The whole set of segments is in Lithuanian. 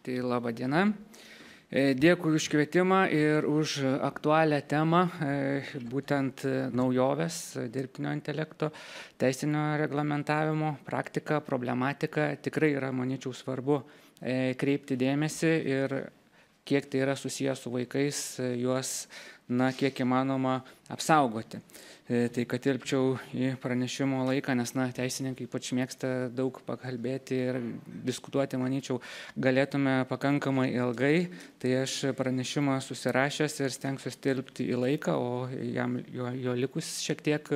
Tai laba diena. Dėkui už kvietimą ir už aktualią temą, būtent naujovės, dirbtinio intelekto, teisinio reglamentavimo, praktika, problematika. Tikrai yra, manyčiau, svarbu kreipti dėmesį ir kiek tai yra susijęs su vaikais, juos, kiek įmanoma apsaugoti. Tai kad tilpčiau į pranešimo laiką, nes teisininkai ypač mėgsta daug pakalbėti ir diskutuoti, manyčiau, galėtume pakankamai ilgai, tai aš pranešimą susirašęs ir stengsiuosi tilpti į laiką, o jo likus šiek tiek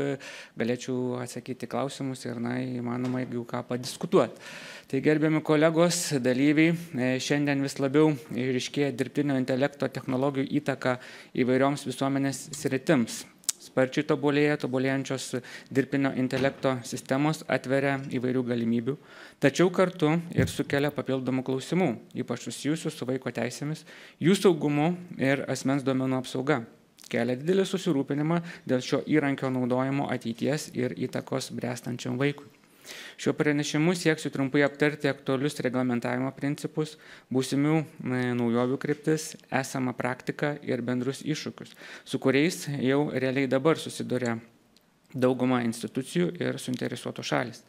galėčiau atsakyti klausimus ir, įmanoma, jeigu ką padiskutuoti. Tai gerbiami kolegos, dalyviai, šiandien vis labiau ryškėja dirbtinio intelekto technologijų įtaka įvairioms visuomenės sritims. Sparčiai tobulėjančios dirbtinio intelekto sistemos atveria įvairių galimybių, tačiau kartu ir sukelia papildomų klausimų, ypač susijusių su vaiko teisėmis, jų saugumu ir asmens duomenų apsauga. Kelia didelį susirūpinimą dėl šio įrankio naudojimo ateities ir įtakos bręstančiam vaikui. Šiuo pranešimu sieksiu trumpai aptarti aktualius reglamentavimo principus, būsimių naujovių kryptis, esamą praktiką ir bendrus iššūkius, su kuriais jau realiai dabar susiduria dauguma institucijų ir suinteresuotos šalys.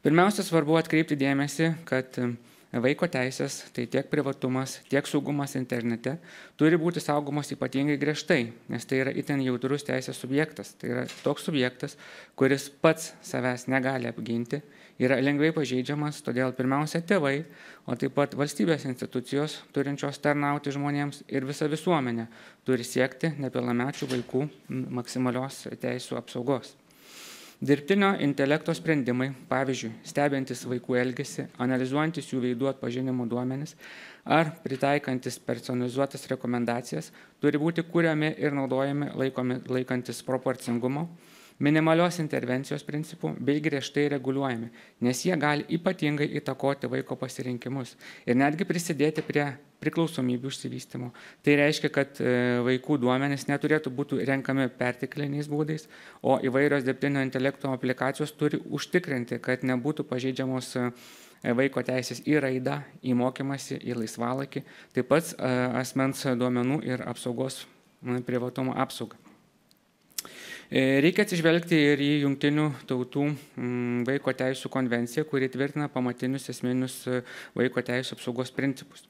Pirmiausia, svarbu atkreipti dėmesį, kad vaiko teisės, tai tiek privatumas, tiek saugumas internete, turi būti saugomos ypatingai griežtai, nes tai yra itin jautrus teisės subjektas. Tai yra toks subjektas, kuris pats savęs negali apginti, yra lengvai pažeidžiamas, todėl pirmiausia tėvai, o taip pat valstybės institucijos, turinčios tarnauti žmonėms ir visa visuomenė, turi siekti nepilnamečių vaikų maksimalios teisų apsaugos. Dirbtinio intelekto sprendimai, pavyzdžiui, stebintis vaikų elgesį, analizuojantis jų veidų atpažinimo duomenis ar pritaikantis personalizuotas rekomendacijas, turi būti kuriami ir naudojami laikantis proporcingumo, minimalios intervencijos principų bei griežtai reguliuojami, nes jie gali ypatingai įtakoti vaiko pasirinkimus ir netgi prisidėti prie priklausomybių išsivystymo. Tai reiškia, kad vaikų duomenys neturėtų būti renkami pertekliniais būdais, o įvairios dirbtinio intelekto aplikacijos turi užtikrinti, kad nebūtų pažeidžiamos vaiko teisės į raidą, į mokymąsi, į laisvalaikį, taip pat asmens duomenų ir apsaugos privatumo apsaugą. Reikia atsižvelgti ir į Jungtinių tautų vaiko teisų konvenciją, kuri tvirtina pamatinius esminius vaiko teisų apsaugos principus.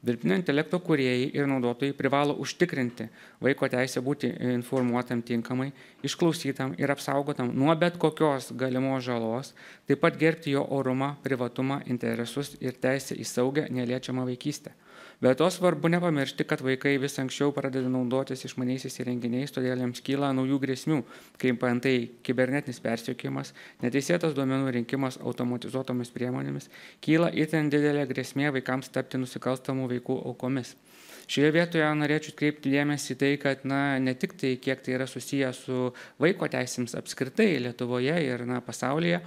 Dirbtinio intelekto kūrėjai ir naudotojai privalo užtikrinti vaiko teisę būti informuotam tinkamai, išklausytam ir apsaugotam nuo bet kokios galimos žalos, taip pat gerbti jo orumą, privatumą, interesus ir teisę į saugę, neliečiamą vaikystę. Be to svarbu nepamiršti, kad vaikai vis anksčiau pradeda naudotis išmaniaisiais įrenginiais, todėl jiems kyla naujų grėsmių, kaip antai kibernetinis persekiojimas, neteisėtas duomenų rinkimas automatizuotomis priemonėmis, kyla itin didelė grėsmė vaikams tapti nusikalstamų veikų aukomis. Šioje vietoje norėčiau kreipti dėmesį į tai, kad ne tik tai, kiek tai yra susiję su vaiko teisėms apskritai Lietuvoje ir pasaulyje,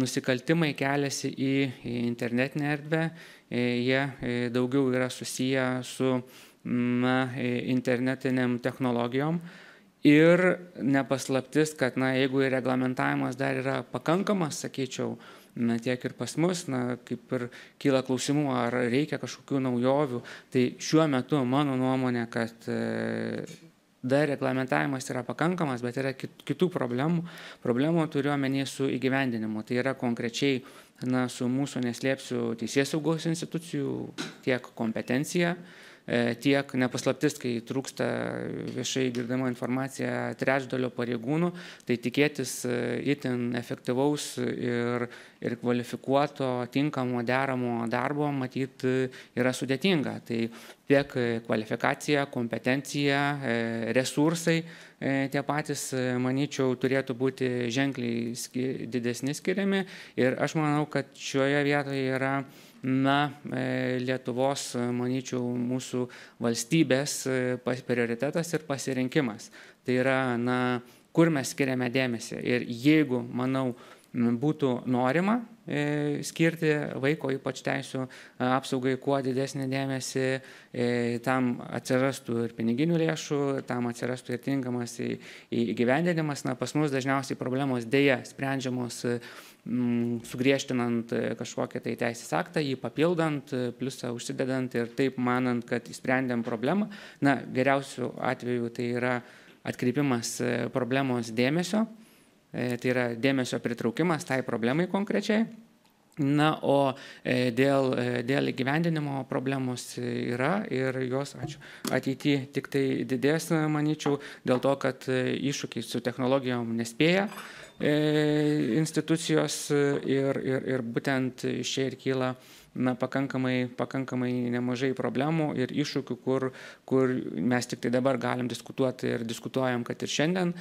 nusikaltimai keliasi į internetinę erdvę, jie daugiau yra susiję su internetiniam technologijom ir nepaslaptis, kad jeigu reglamentavimas dar yra pakankamas, sakyčiau, tiek ir pas mus, kaip ir kyla klausimų, ar reikia kažkokių naujovių, tai šiuo metu mano nuomonė, kad dar reglamentavimas yra pakankamas, bet yra kitų problemų. Problemų turiu omeny su įgyvendinimu. Tai yra konkrečiai su mūsų, neslėpsiu, teisėsaugos institucijų tiek kompetencija, tiek nepaslaptis, kai trūksta viešai girdama informacija trečdalio pareigūnų, tai tikėtis itin efektyvaus ir kvalifikuoto, tinkamo, deramo darbo, matyt, yra sudėtinga. Tai tiek kvalifikacija, kompetencija, resursai tie patys, manyčiau, turėtų būti ženkliai didesni skiriami ir aš manau, kad šioje vietoje yra Lietuvos, manyčiau, mūsų valstybės prioritetas ir pasirinkimas. Tai yra, kur mes skiriame dėmesį. Ir jeigu, manau, būtų norima skirti vaiko ypač teisių apsaugai kuo didesnį dėmesį, tam atsirastų ir piniginių lėšų, tam atsirastų ir tinkamas įgyvendinimas. Pas mus dažniausiai problemos dėja sprendžiamos sugriežtinant kažkokią tai teisės aktą, jį papildant, pliusą užsidedant ir taip manant, kad įsprendėm problemą. Geriausiu atveju tai yra atkreipimas problemos dėmesio, tai yra dėmesio pritraukimas tai problemai konkrečiai. O dėl įgyvendinimo problemos yra ir jos ateityje tik tai didės, manyčiau, dėl to, kad iššūkiai su technologijom nespėja institucijos ir būtent iš čia ir kyla pakankamai nemažai problemų ir iššūkių, kur mes tik tai dabar galim diskutuoti ir diskutuojam, kad ir šiandien,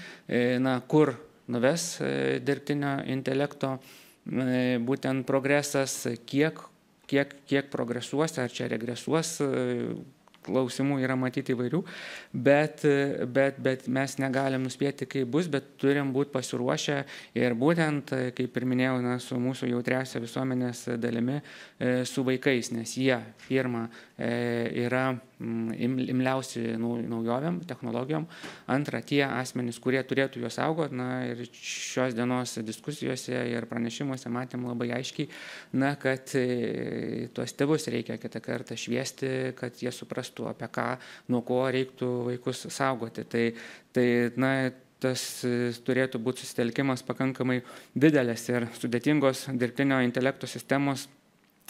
kur nuves dirbtinio intelekto būtent progresas, kiek progresuos, ar čia regresuos, klausimų yra matyti įvairių, bet mes negalim nuspėti, kaip bus, bet turim būti pasiruošę ir būtent, kaip ir minėjau, su mūsų jautriausia visuomenės dalimi, su vaikais, nes jie pirma yra imliausi naujovėm, technologijom, antra, tie asmenys, kurie turėtų juos saugoti, ir šios dienos diskusijose ir pranešimuose matėm labai aiškiai, kad tuos tėvus reikia kitą kartą šviesti, kad jie suprastų, apie ką, nuo ko reiktų vaikus saugoti. Tai tas turėtų būti susitelkimas pakankamai didelis ir sudėtingos dirbtinio intelekto sistemos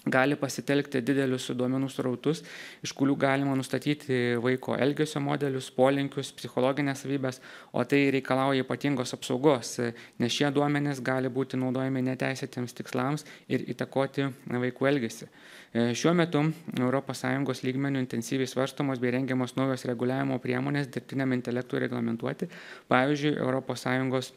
gali pasitelkti didelius duomenų srautus, iš kurių galima nustatyti vaiko elgesio modelius, polinkius, psichologinės savybės, o tai reikalauja ypatingos apsaugos, nes šie duomenys gali būti naudojami neteisėtiems tikslams ir įtakoti vaikų elgesį. Šiuo metu ES lygmenių intensyviai svarstomos bei rengiamos naujos reguliavimo priemonės dirbtiniam intelektui reglamentuoti, pavyzdžiui, ES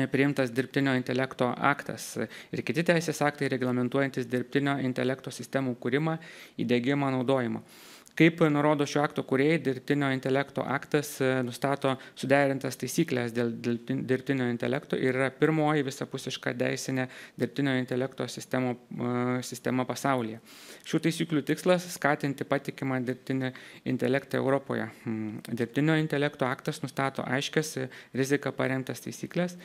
priimtas dirbtinio intelekto aktas ir kiti teisės aktai reglamentuojantis dirbtinio intelekto sistemų kūrimą, įdiegimą, naudojimą. Kaip nurodo šio akto kūrėjai, dirbtinio intelekto aktas nustato suderintas taisyklės dėl dirbtinio intelekto ir yra pirmoji visapusiška teisinė dirbtinio intelekto sistema pasaulyje. Šių taisyklių tikslas – skatinti patikimą dirbtinį intelektą Europoje. Dirbtinio intelekto aktas nustato aiškias riziką paremtas taisyklės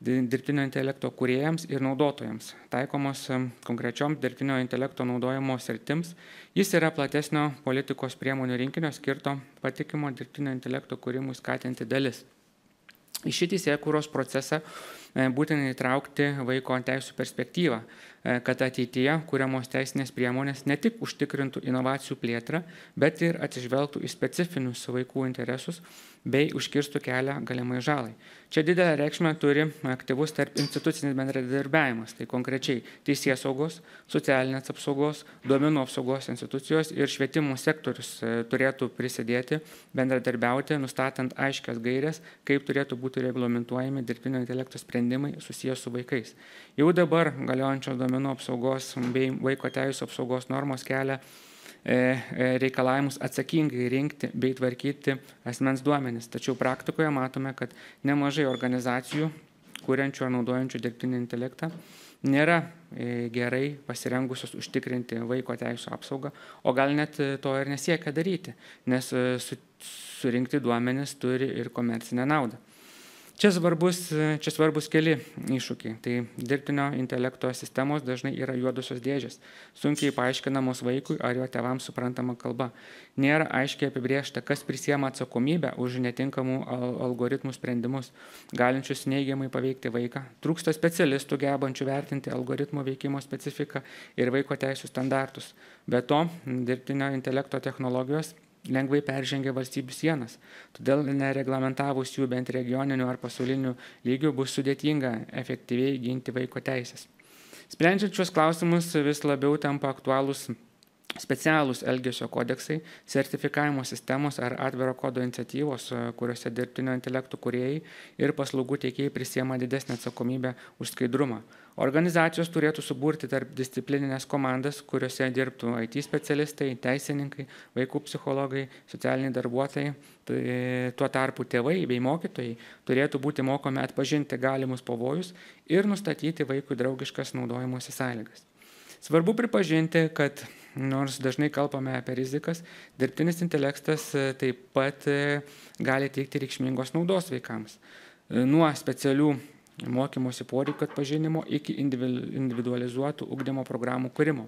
dirbtinio intelekto kūrėjams ir naudotojams, taikomos konkrečioms dirbtinio intelekto naudojimo sritims. Jis yra platesnio politikos priemonių rinkinio skirto patikimo dirbtinio intelekto kūrimui skatinti dalis. Į šį teisėkūros procesą būtina įtraukti vaiko teisų perspektyvą, kad ateityje kuriamos teisinės priemonės ne tik užtikrintų inovacijų plėtrą, bet ir atsižvelgtų į specifinius vaikų interesus bei užkirstų kelią galimai žalai. Čia didelę reikšmę turi aktyvus tarp institucinis bendradarbiavimas, tai konkrečiai teisėsaugos, socialinės apsaugos, duomenų apsaugos institucijos ir švietimo sektorius turėtų prisidėti, bendradarbiauti, nustatant aiškias gaires, kaip turėtų būti reglamentuojami dirbtinio intelekto sprendimai susijęs su vaikais. Jau dabar galiojančios duomenų apsaugos bei vaiko teisų apsaugos normos kelia reikalavimus atsakingai rinkti bei tvarkyti asmens duomenis. Tačiau praktikoje matome, kad nemažai organizacijų, kuriančių ar naudojančių dirbtinį intelektą, nėra gerai pasirengusios užtikrinti vaiko teisų apsaugą, o gal net to ir nesiekia daryti, nes surinkti duomenis turi ir komercinę naudą. Čia svarbus keli iššūkiai. Tai dirbtinio intelekto sistemos dažnai yra juodosios dėžės, sunkiai paaiškinamos vaikui ar jo tėvams suprantama kalba. Nėra aiškiai apibrėžta, kas prisiema atsakomybę už netinkamų algoritmų sprendimus, galinčius neigiamai paveikti vaiką. Trūksta specialistų gebančių vertinti algoritmo veikimo specifiką ir vaiko teisų standartus. Be to, dirbtinio intelekto technologijos lengvai peržengia valstybių sienas, todėl nereglamentavus jų bent regioninių ar pasaulinių lygių bus sudėtinga efektyviai ginti vaiko teisės. Sprendžiant šios klausimus vis labiau tampa aktualūs specialūs elgesio kodeksai, sertifikavimo sistemos ar atviro kodo iniciatyvos, kuriuose dirbtinio intelekto kūrėjai ir paslaugų teikėjai prisiema didesnę atsakomybę už skaidrumą. Organizacijos turėtų suburti tarp disciplininės komandas, kuriuose dirbtų IT specialistai, teisininkai, vaikų psichologai, socialiniai darbuotojai. Tuo tarpu tėvai bei mokytojai turėtų būti mokomi atpažinti galimus pavojus ir nustatyti vaikui draugiškas naudojimosi sąlygas. Svarbu pripažinti, kad nors dažnai kalbame apie rizikas, dirbtinis intelektas taip pat gali teikti reikšmingos naudos vaikams. Nuo specialių mokymosi poreikių atpažinimo iki individualizuotų ugdymo programų kūrimo.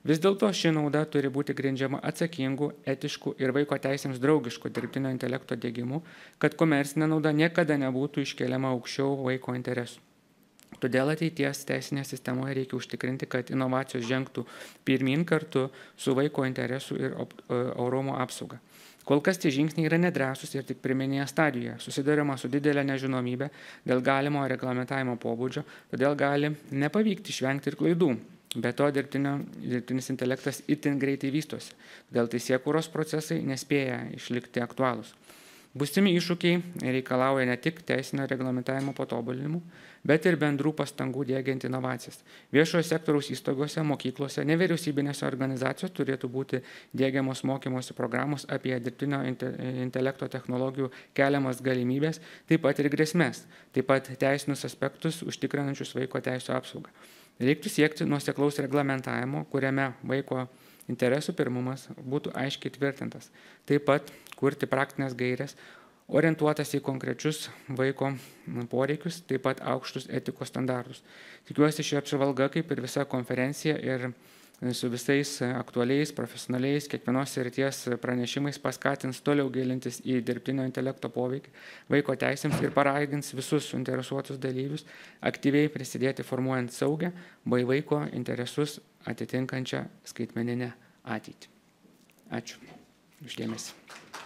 Vis dėlto ši nauda turi būti grindžiama atsakingų, etiškų ir vaiko teisėms draugiškų dirbtinio intelekto diegimu, kad komercinė nauda niekada nebūtų iškeliama aukščiau vaiko interesų. Todėl ateities teisinėje sistemoje reikia užtikrinti, kad inovacijos žengtų pirmyn kartu su vaiko interesų ir orumo apsauga. Kol kas tie žingsniai yra nedrąsūs ir tik pirminėje stadijoje, susiduriama su didelė nežinomybė dėl galimo reglamentavimo pobūdžio, todėl gali nepavykti išvengti ir klaidų. Be to, dirbtinis intelektas itin greitai vystosi, todėl teisėkūros procesai nespėja išlikti aktualūs. Būsimi iššūkiai reikalauja ne tik teisinio reglamentavimo patobulinimų, bet ir bendrų pastangų diegiant inovacijas. Viešojo sektoriaus įstaigose, mokyklose, nevyriausybinėse organizacijose turėtų būti diegiamos mokymosi programos apie dirbtinio intelekto technologijų keliamas galimybės, taip pat ir grėsmės, taip pat teisinius aspektus užtikrinančius vaiko teisų apsaugą. Reiktų siekti nuoseklaus reglamentavimo, kuriame vaiko interesų pirmumas būtų aiškiai tvirtintas. Taip pat kurti praktinės gairės, orientuotas į konkrečius vaiko poreikius, taip pat aukštus etikos standartus. Tikiuosi, ši apžvalga, kaip ir visa konferencija ir su visais aktualiais, profesionaliais, kiekvienos srities pranešimais paskatins toliau gilintis į dirbtinio intelekto poveikį vaiko teisėms ir paragins visus suinteresuotus dalyvius aktyviai prisidėti formuojant saugę bei vaiko interesus atitinkančią skaitmeninę ateitį. Ačiū už dėmesį.